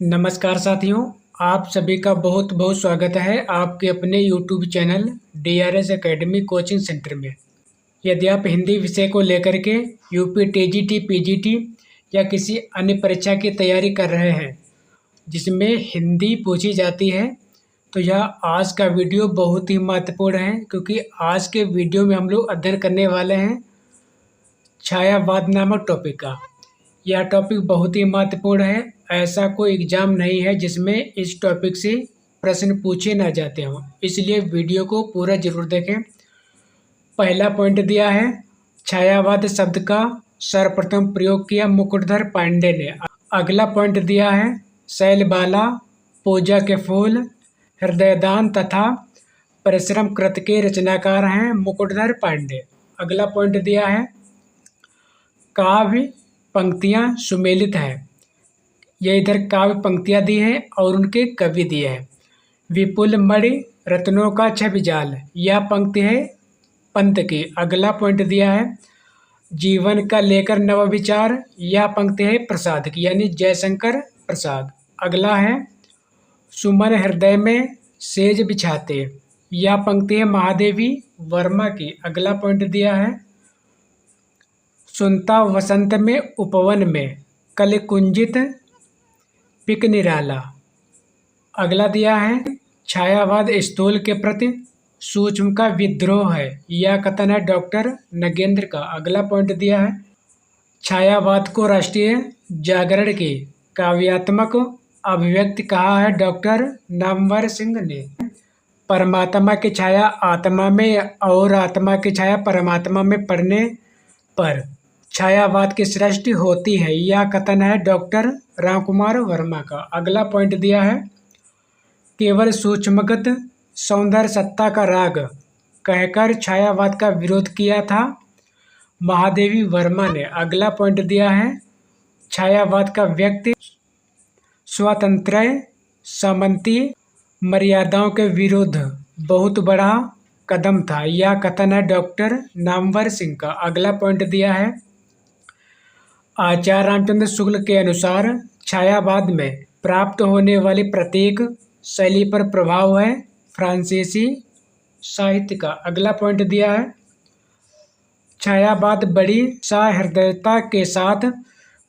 नमस्कार साथियों, आप सभी का बहुत बहुत स्वागत है आपके अपने YouTube channel DRS academy coaching centre में। यदि आप हिंदी विषय को लेकर के यूपी टीजीटी, पीजीटी या किसी अन्य परीक्षा की तैयारी कर रहे हैं जिसमें हिंदी पूछी जाती है, तो यह आज का वीडियो बहुत ही महत्वपूर्ण है क्योंकि आज के वीडियो में हम लोग अध्ययन करने वाले हैं छायावाद नामक टॉपिक का। यह टॉपिक बहुत ही महत्वपूर्ण है। ऐसा कोई एग्जाम नहीं है जिसमें इस टॉपिक से प्रश्न पूछे ना जाते हों, इसलिए वीडियो को पूरा जरूर देखें। पहला पॉइंट दिया है, छायावाद शब्द का सर्वप्रथम प्रयोग किया मुकुटधर पांडे ने। अगला पॉइंट दिया है, शैलबाला, पूजा के फूल, हृदयदान तथा परिश्रम कृत के रचनाकार हैं मुकुटधर पांडे। अगला पॉइंट दिया है, काव्य पंक्तियां सुमेलित हैं। ये इधर काव्य पंक्तियां दी हैं और उनके कवि दिए हैं। विपुल मणि रत्नों का छवि जाल, यह पंक्ति है पंत की। अगला पॉइंट दिया है, जीवन का लेकर नव विचार, यह पंक्ति है प्रसाद की, यानी जयशंकर प्रसाद। अगला है, सुमन हृदय में सेज बिछाते, यह पंक्ति है महादेवी वर्मा की। अगला पॉइंट दिया है, सुनता वसंत में उपवन में, कल कुंजित पिक निराला। अगला दिया है, छायावाद स्थूल के प्रति सूक्ष्म का विद्रोह है, यह कथन है डॉक्टर नगेंद्र का। अगला पॉइंट दिया है, छायावाद को राष्ट्रीय जागरण की काव्यात्मक अभिव्यक्ति कहा है डॉक्टर नामवर सिंह ने। परमात्मा की छाया आत्मा में और आत्मा की छाया परमात्मा में पड़ने पर छायावाद की सृष्टि होती है, यह कथन है डॉक्टर रामकुमार वर्मा का। अगला पॉइंट दिया है, केवल सूक्ष्मगत सौंदर्य सत्ता का राग कहकर छायावाद का विरोध किया था महादेवी वर्मा ने। अगला पॉइंट दिया है, छायावाद का व्यक्ति स्वतंत्र सामंती मर्यादाओं के विरुद्ध बहुत बड़ा कदम था, यह कथन है डॉक्टर नामवर सिंह का। अगला पॉइंट दिया है, आचार्य रामचंद्र शुक्ल के अनुसार छायावाद में प्राप्त होने वाली प्रत्येक शैली पर प्रभाव है फ्रांसीसी साहित्य का। अगला पॉइंट दिया है, छायावाद बड़ी सहृदयता के साथ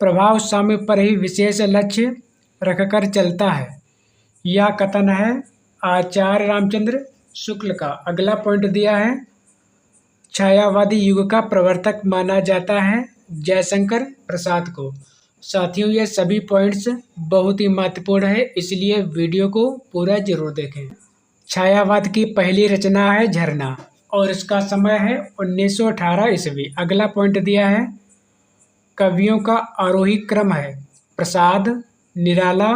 प्रभाव साम्य पर ही विशेष लक्ष्य रखकर चलता है, यह कथन है आचार्य रामचंद्र शुक्ल का। अगला पॉइंट दिया है, छायावादी युग का प्रवर्तक माना जाता है जयशंकर प्रसाद को। साथियों, ये सभी पॉइंट्स बहुत ही महत्वपूर्ण है, इसलिए वीडियो को पूरा जरूर देखें। छायावाद की पहली रचना है झरना और इसका समय है 1918 ईस्वी। अगला पॉइंट दिया है, कवियों का आरोही क्रम है प्रसाद, निराला,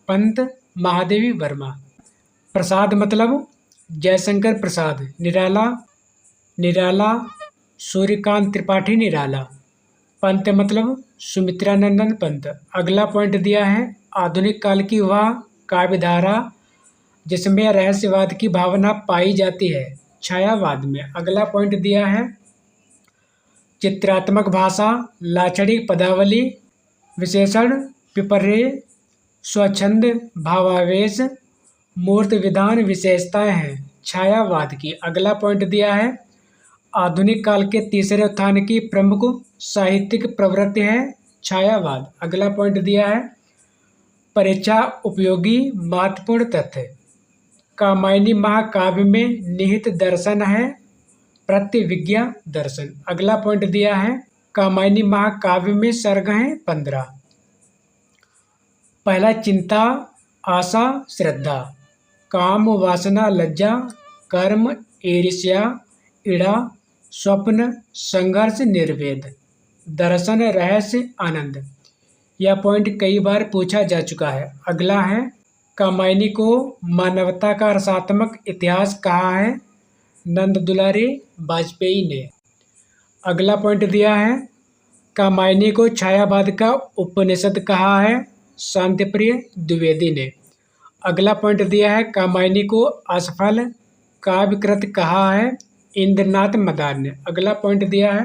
पंत, महादेवी वर्मा। प्रसाद मतलब जयशंकर प्रसाद, निराला सूर्यकांत त्रिपाठी निराला, पंत मतलब सुमित्रानंदन पंत। अगला पॉइंट दिया है, आधुनिक काल की वह काव्यधारा जिसमें रहस्यवाद की भावना पाई जाती है छायावाद में। अगला पॉइंट दिया है, चित्रात्मक भाषा, लाक्षणिक पदावली, विशेषण, विपर्य, स्वच्छंद, भावावेश, मूर्त विधान विशेषताएं हैं छायावाद की। अगला पॉइंट दिया है, आधुनिक काल के तीसरे उत्थान की प्रमुख साहित्यिक प्रवृत्ति है छायावाद। अगला पॉइंट दिया है, परीक्षा उपयोगी महत्वपूर्ण तथ्य, कामायनी महाकाव्य में निहित दर्शन है प्रतिविज्ञा दर्शन। अगला पॉइंट दिया है, कामायनी महाकाव्य में सर्ग हैं 15। पहला, चिंता, आशा, श्रद्धा, काम, वासना, लज्जा, कर्म, ईर्ष्या, इड़ा, स्वप्न, संघर्ष, निर्वेद, दर्शन, रहस्य, आनंद। यह पॉइंट कई बार पूछा जा चुका है। अगला है, कामायनी को मानवता का रसात्मक इतिहास कहा है नंद दुलारी वाजपेयी ने। अगला पॉइंट दिया है, कामायनी को छायावाद का उपनिषद कहा है शांतिप्रिय द्विवेदी ने। अगला पॉइंट दिया है, कामायनी को असफल काव्यकृत कहा है इंद्रनाथ मदान ने। अगला पॉइंट दिया है,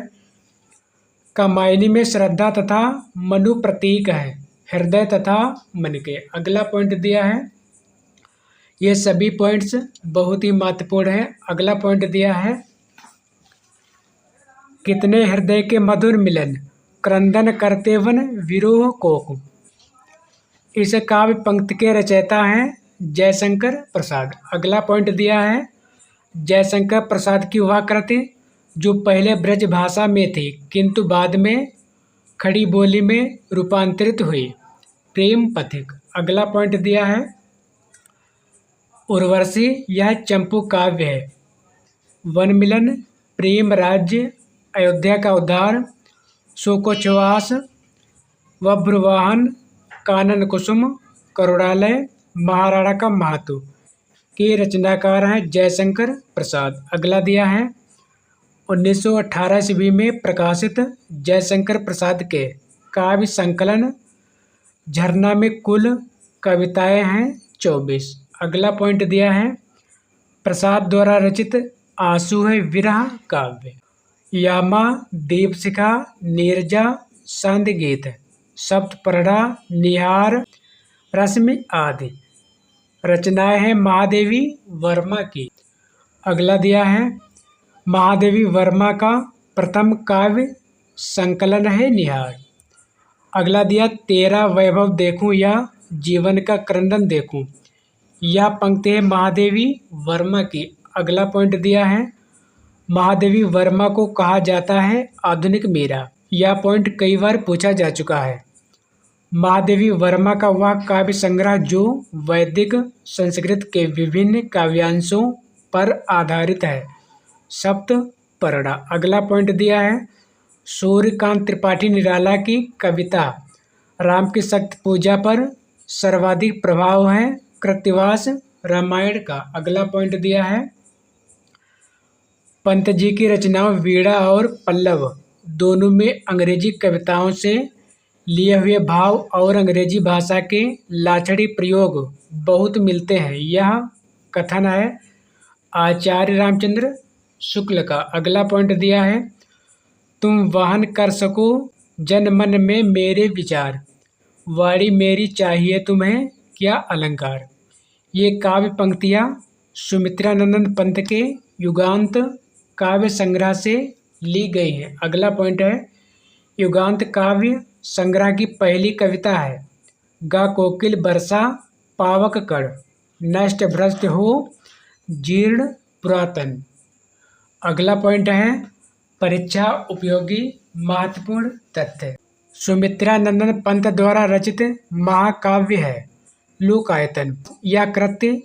कामायनी में श्रद्धा तथा मनु प्रतीक है हृदय तथा मन के। अगला पॉइंट दिया है, ये सभी पॉइंट्स बहुत ही महत्वपूर्ण हैं। अगला पॉइंट दिया है, कितने हृदय के मधुर मिलन क्रंदन करते वन विरोह कोक। इस काव्य पंक्ति के रचयिता हैं जयशंकर प्रसाद। अगला पॉइंट दिया है, जयशंकर प्रसाद की वह कृति जो पहले ब्रज भाषा में थी किंतु बाद में खड़ी बोली में रूपांतरित हुई, प्रेम पथिक। अगला पॉइंट दिया है, उर्वशी यह चंपू काव्य है। वन मिलन, प्रेम राज्य, अयोध्या का उद्धार, शोकोच्छ्वास, वज्रवाहन, कानन कुसुम, करुणालय, महाराणा का महत्व के रचनाकार हैं जयशंकर प्रसाद। अगला दिया है, 1918 ईस्वी में प्रकाशित जयशंकर प्रसाद के काव्य संकलन झरना में कुल कविताएं हैं 24। अगला पॉइंट दिया है, प्रसाद द्वारा रचित आंसू है विरह काव्य। यामा, दीपशिखा, नीरजा, संध्य गीत, सप्तपर्णा, निहार, रश्मि आदि रचनाएं हैं महादेवी वर्मा की। अगला दिया है, महादेवी वर्मा का प्रथम काव्य संकलन है निहार। अगला दिया, तेरा वैभव देखूं या जीवन का क्रंदन देखूं, यह पंक्ति है महादेवी वर्मा की। अगला पॉइंट दिया है, महादेवी वर्मा को कहा जाता है आधुनिक मीरा। यह पॉइंट कई बार पूछा जा चुका है। महादेवी वर्मा का वह काव्य संग्रह जो वैदिक संस्कृत के विभिन्न काव्यांशों पर आधारित है, सप्तपर्णा। अगला पॉइंट दिया है, सूर्यकांत त्रिपाठी निराला की कविता राम की शक्ति पूजा पर सर्वाधिक प्रभाव है कृत्तिवास रामायण का। अगला पॉइंट दिया है, पंत जी की रचनाओं वीणा और पल्लव दोनों में अंग्रेजी कविताओं से लिए हुए भाव और अंग्रेजी भाषा के लाछड़ी प्रयोग बहुत मिलते हैं, यह कथन है आचार्य रामचंद्र शुक्ल का। अगला पॉइंट दिया है, तुम वहन कर सको जन मन में मेरे विचार, वाणी मेरी चाहिए तुम्हें क्या अलंकार। ये काव्य पंक्तियाँ सुमित्रानंद पंत के युगांत काव्य संग्रह से ली गई हैं। अगला पॉइंट है, युगांत काव्य संग्रह की पहली कविता है, गा कोकिल बरसा पावक कण, नष्ट भ्रष्ट हो जीर्ण पुरातन। अगला पॉइंट है, परीक्षा उपयोगी महत्वपूर्ण तथ्य। सुमित्रानंदन पंत द्वारा रचित महाकाव्य है लोकायतन। यह कृत्य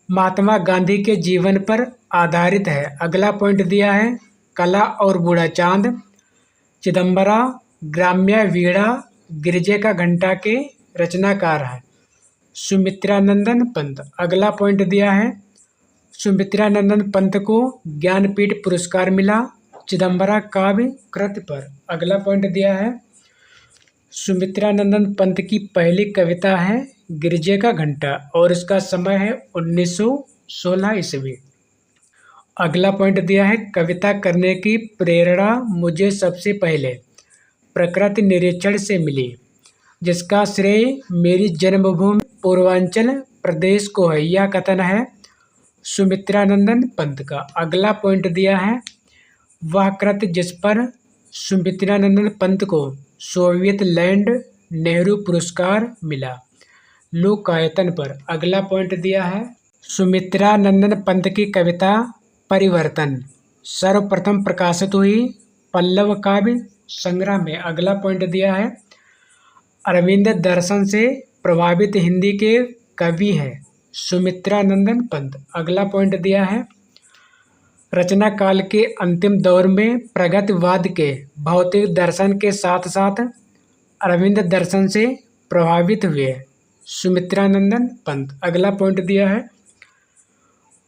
महात्मा गांधी के जीवन पर आधारित है। अगला पॉइंट दिया है, कला और बूढ़ा चांद, चिदम्बरा, ग्राम्य वीणा, गिरजे का घंटा के रचनाकार है सुमित्रानंदन पंत। अगला पॉइंट दिया है, सुमित्रानंदन पंत को ज्ञानपीठ पुरस्कार मिला चिदम्बरा काव्य कृति पर। अगला पॉइंट दिया है, सुमित्रानंदन पंत की पहली कविता है गिरजे का घंटा और इसका समय है 1916 ईस्वी। अगला पॉइंट दिया है, कविता करने की प्रेरणा मुझे सबसे पहले प्रकृति निरीक्षण से मिली, जिसका श्रेय मेरी जन्मभूमि पूर्वांचल प्रदेश को है, यह कथन है सुमित्रानंदन पंत का। अगला पॉइंट दिया है, वह कृति जिस पर सुमित्रानंदन पंत को सोवियत लैंड नेहरू पुरस्कार मिला, लोकायतन पर। अगला पॉइंट दिया है, सुमित्रानंदन पंत की कविता परिवर्तन सर्वप्रथम प्रकाशित हुई पल्लव काव्य संग्रह में। अगला पॉइंट दिया है, अरविंद दर्शन से प्रभावित हिंदी के कवि हैं सुमित्रानंदन पंत। अगला पॉइंट दिया है, रचना काल के अंतिम दौर में प्रगतिवाद के भौतिक दर्शन के साथ साथ अरविंद दर्शन से प्रभावित हुए सुमित्रानंदन पंत। अगला पॉइंट दिया है,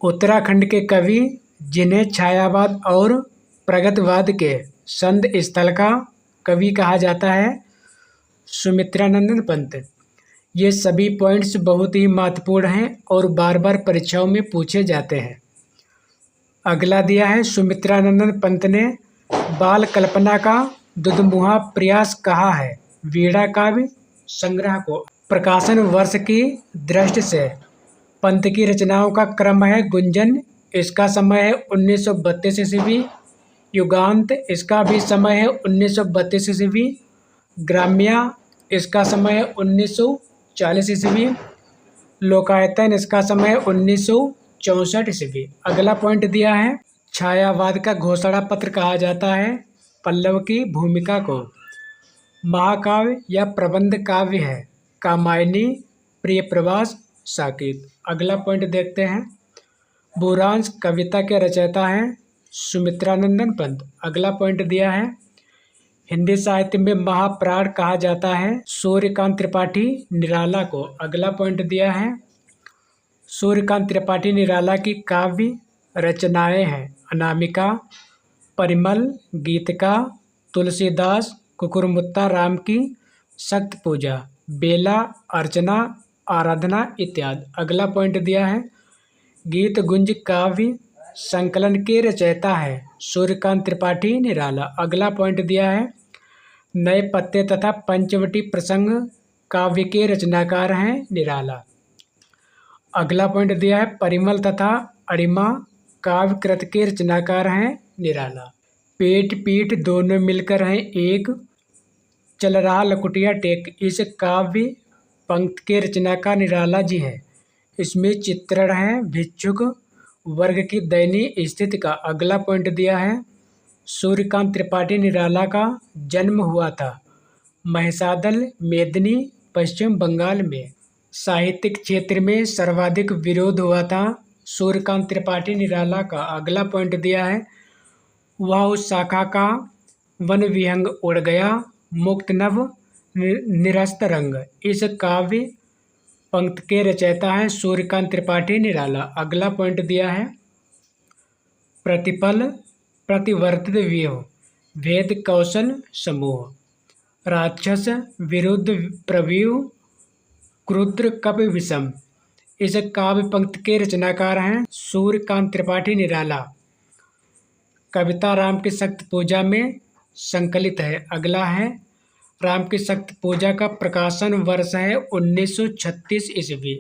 उत्तराखंड के कवि जिन्हें छायावाद और प्रगतिवाद के संध स्थल का कवि कहा जाता है सुमित्रानंदन पंत। ये सभी पॉइंट्स बहुत ही महत्वपूर्ण हैं और बार बार परीक्षाओं में पूछे जाते हैं। अगला दिया है, सुमित्रानंदन पंत ने बाल कल्पना का दुधमुहा प्रयास कहा है वीणा काव्य संग्रह को। प्रकाशन वर्ष की दृष्टि से पंत की रचनाओं का क्रम है गुंजन, इसका समय है 1932 ईस्वी। युगांत, इसका भी समय है 1932 ईस्वी। ग्राम्या, इसका समय है 1940 ईस्वी। लोकायतन, इसका समय है 1964 ईस्वी। अगला पॉइंट दिया है, छायावाद का घोषणा पत्र कहा जाता है पल्लव की भूमिका को। महाकाव्य या प्रबंध काव्य है कामायनी, प्रियप्रवास, साकेत। अगला पॉइंट देखते हैं, बुरांश कविता के रचयिता हैं सुमित्रानंदन पंत। अगला पॉइंट दिया है, हिंदी साहित्य में महाप्राण कहा जाता है सूर्यकांत त्रिपाठी निराला को। अगला पॉइंट दिया है, सूर्यकांत त्रिपाठी निराला की काव्य रचनाएं हैं अनामिका, परिमल, गीतिका, तुलसीदास, कुकुरमुत्ता राम की सख्त पूजा, बेला, अर्चना, आराधना इत्यादि। अगला पॉइंट दिया है, गीत गुंज काव्य संकलन के रचयिता है सूर्यकांत त्रिपाठी निराला। अगला पॉइंट दिया है, नए पत्ते तथा पंचवटी प्रसंग काव्य के रचनाकार हैं निराला। अगला पॉइंट दिया है, परिमल तथा अरिमा काव्य कृत के रचनाकार हैं निराला। पेट पीठ दोनों मिलकर हैं एक, चल रहा लकुटिया टेक, इस काव्य पंक्ति के रचनाकार निराला जी हैं। इसमें चित्रण है भिक्षुक वर्ग की दयनीय स्थिति का। अगला पॉइंट दिया है, सूर्यकांत त्रिपाठी निराला का जन्म हुआ था महिषादल, मेदिनी, पश्चिम बंगाल में। साहित्यिक क्षेत्र में सर्वाधिक विरोध हुआ था सूर्यकांत त्रिपाठी निराला का। अगला पॉइंट दिया है, वह उस शाखा का वन विहंग उड़ गया, मुक्त नभ निरस्त रंग, इस काव्य पंक्ति के रचयिता हैं सूर्यकांत त्रिपाठी निराला। अगला पॉइंट दिया है, प्रतिपल प्रतिवर्तित व्यूह, भेद कौशल समूह, राक्षस विरुद्ध प्रव्यूह, क्रुद्र कपि विषम, इस काव्य पंक्ति के रचनाकार हैं सूर्यकांत त्रिपाठी निराला। कविता राम की सख्त पूजा में संकलित है। अगला है, राम की सख्त पूजा का प्रकाशन वर्ष है 1936 ईस्वी।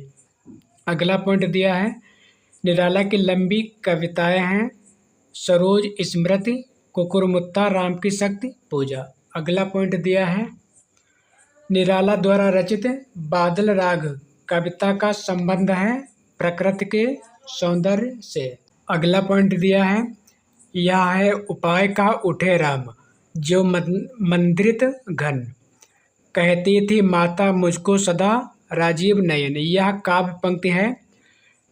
अगला पॉइंट दिया है, निराला की लंबी कविताएं हैं सरोज स्मृति, कुकुरमुत्ता, राम की सख्त पूजा। अगला पॉइंट दिया है, निराला द्वारा रचित बादल राग कविता का संबंध है प्रकृति के सौंदर्य से। अगला पॉइंट दिया है, यह है उपाय का उठे राम जो मंद्रित घन, कहती थी माता मुझको सदा राजीव नयन, यह काव्य पंक्ति है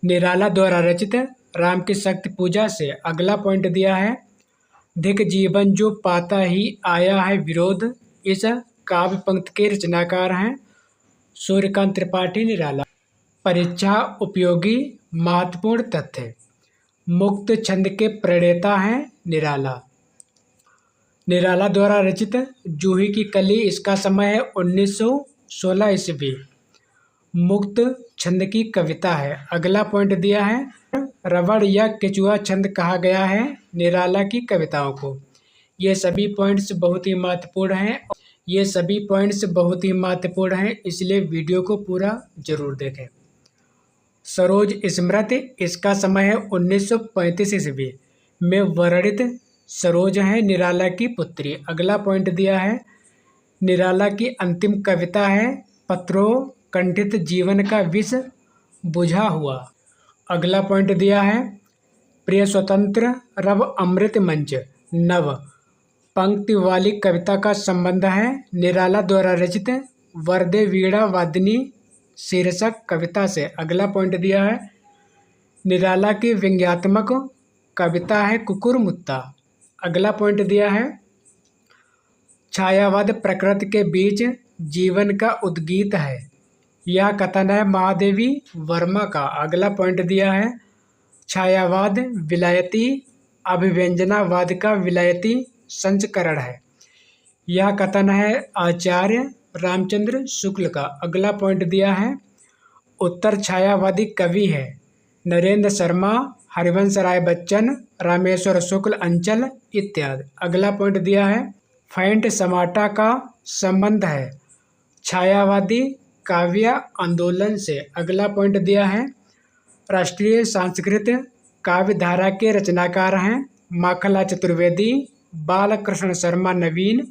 निराला द्वारा रचित राम की शक्ति पूजा से। अगला पॉइंट दिया है, धिक जीवन जो पाता ही आया है विरोध, इस काव्य पंक्ति के रचनाकार हैं सूर्यकांत त्रिपाठी निराला। परीक्षा उपयोगी महत्वपूर्ण तथ्य, मुक्त छंद के प्रणेता हैं निराला। निराला द्वारा रचित जूही की कली, इसका समय है 1916 ईस्वी, मुक्त छंद की कविता है। अगला पॉइंट दिया है, रबड़ या केचुआ छंद कहा गया है निराला की कविताओं को। ये सभी पॉइंट्स बहुत ही महत्वपूर्ण हैं, इसलिए वीडियो को पूरा जरूर देखें। सरोज स्मृति, इसका समय है 1935 ईस्वी में वर्णित सरोज है निराला की पुत्री। अगला पॉइंट दिया है, निराला की अंतिम कविता है पत्रों कंठित जीवन का विष बुझा हुआ। अगला पॉइंट दिया है, प्रिय स्वतंत्र रव अमृत मंच नव पंक्ति वाली कविता का संबंध है निराला द्वारा रचित वरदे वीणा वादिनी शीर्षक कविता से। अगला पॉइंट दिया है, निराला की व्यंग्यात्मक कविता है कुकुरमुत्ता। अगला पॉइंट दिया है, छायावाद प्रकृति के बीच जीवन का उद्गीत है, यह कथन है महादेवी वर्मा का। अगला पॉइंट दिया है, छायावाद विलायती अभिव्यंजनावाद का विलायती संस्करण है, यह कथन है आचार्य रामचंद्र शुक्ल का। अगला पॉइंट दिया है, उत्तर छायावादी कवि है नरेंद्र शर्मा, हरिवंश राय बच्चन, रामेश्वर शुक्ल, अंचल इत्यादि। अगला पॉइंट दिया है, फैंट समाटा का संबंध है छायावादी काव्य आंदोलन से। अगला पॉइंट दिया है राष्ट्रीय सांस्कृतिक काव्य धारा के रचनाकार हैं माखनलाल चतुर्वेदी, बालकृष्ण शर्मा नवीन,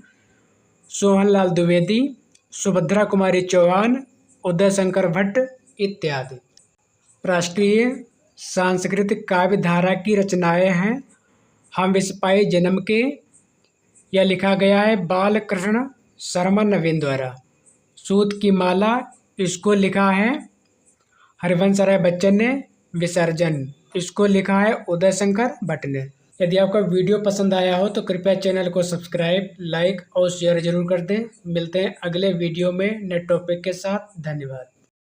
सोहनलाल द्विवेदी, सुभद्रा कुमारी चौहान, उदय शंकर भट्ट इत्यादि। राष्ट्रीय सांस्कृतिक काव्य धारा की रचनाएं हैं हम इस पाए जन्म के, यह लिखा गया है बालकृष्ण शर्मा नवीन द्वारा। सूत की माला, इसको लिखा है हरिवंश राय बच्चन ने। विसर्जन, इसको लिखा है उदय शंकर भट्ट ने। यदि आपका वीडियो पसंद आया हो तो कृपया चैनल को सब्सक्राइब, लाइक और शेयर जरूर कर दें। मिलते हैं अगले वीडियो में नए टॉपिक के साथ। धन्यवाद।